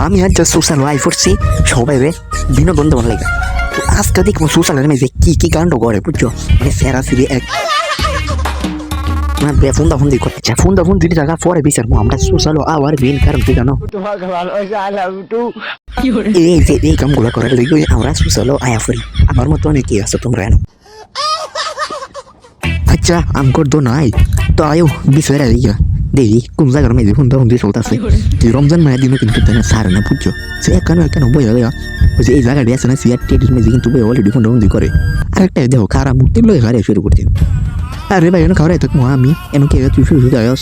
আমি আজ social life করছি সবাই রে বিনোদন দেওয়ার লাগে। তো আজকে দেখবো সোশ্যাল লাইফে কি কি কাণ্ড করে বুঝছো, মানে সেরাসিরি এক মানে ফোন দা ফোন দিয়ে করতে চাই, ফোন দা ফোন দিতে টাকা পরে বিচারবো আমরা সোশ্যাল আওয়ার মেন কারণ কি জানো, এই যে এই কামগুলো করার লাগে আমরা সোশ্যাল আয়া ফেলি। আমার মতো অনেকেই আছে তোমরা জানো। আচ্ছা আমকর তো নাই তো আয়ো বিষয়টা দিকে দেখি কোন জায়গার মেয়ে ফোন তখন দিয়ে চলতেছে। রমজান মায়ের দিনও কিন্তু তাই না সারে না বুঝছো, সে কেন বই হবে ওই যে এই জায়গাটি আছে না সিয়ার টেডির মেয়ে কিন্তু বই অলরেডি ফোন তখন দিয়ে করে। আরেকটা দেখো খারাপ মুহূর্তে লোক হারে শুরু করছে। আরে ভাই এনে খাওয়াই থাকবো আমি এমন কে তুই শুরু যাস,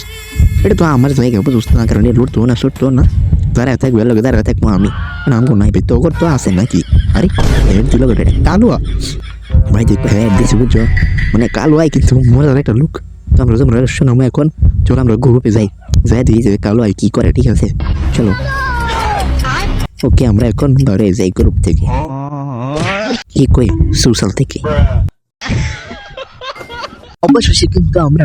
এটা তো আমার জায়গা বুঝতো না, কারণ লড়তো না সরতো না, দাঁড়ায় থাকবে লোকে দাঁড়ায় থাকবো আমি নামবো নাই ভাই তোর তো আসে নাকি। আরে তুই লোক কালো ভাই দেখবে হ্যাঁ দিয়েছি বুঝছো, মানে কালো আয় কিন্তু মজার একটা লুক। তো আমরা যখন শোনাম এখন চলো আমরা গ্রুপে যাই দিই যে কালো আয় কি করে, ঠিক আছে চলো। ওকে আমরা এখন ধরে যাই গ্রুপ থেকে কি কই সোশ্যাল থেকে। অবশ্যই কিন্তু আমরা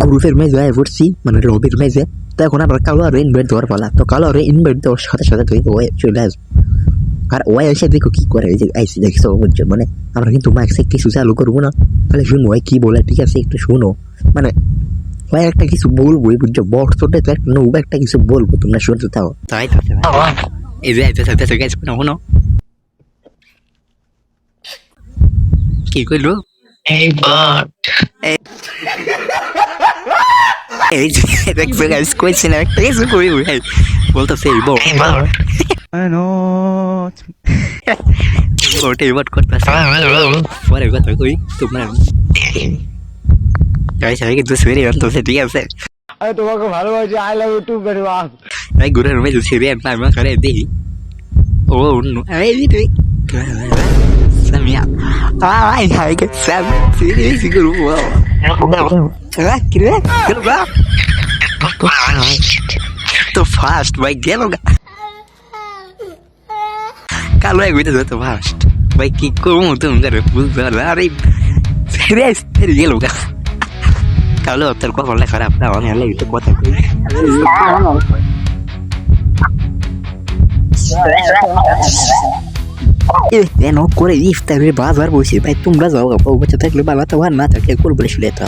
গ্রুপের মেজে পড়ছি মানে রবির মেজে। তো এখন আমরা কালো আর ইনভাইট দেওয়ার পালা, তো কালো আর ইনভাইট দেওয়ার সাথে সাথে তুই ওয়ে চলে আসবো। আর ওয়াই এসে দেখো কি করে এই যে আইসি দেখছো বুঝছো, মানে আমরা কিন্তু মাইকসে কিছু চালু করবো না, তাহলে শুনো ওই কি বলে, ঠিক আছে একটু শোনো, মানে ওই একটা কিছু বলবোই বুঝছো, বক্সটা তো একটা নৌবা একটা কিছু বলবো তোমরা শুনতে থাও। তাই এই যে আইতে গেছ না শোনো কি কইলো Hey, bud. এই যে দেখছো গাইস কইছে না একটা কিছু করি ভাই বলতেছে এই বল Hey, bud. ওটা এবার করতেছে পরে কথা কই তোমরা গাইস আগে তো সেরে আনতেছে, ঠিক আছে আমি তোমাকে ভালোবাসি, I love you too very much. এই ঘুরে রুমে সেরে আনতে আমি করে দেই ও নো এই তুই Samia ai hai cái sam si guru wow kira to fast vai geloga kalau yang itu to fast vai ki como tu enggak ada lari serius geloga kalau terkuat oleh karena awalnya lagi itu kuat aku no করে ইফতারের বাজার বসে ভাই তোমরা যাও বাচ্চা থাকলে বাবা তো আর না থাকলে করবো শুলে তো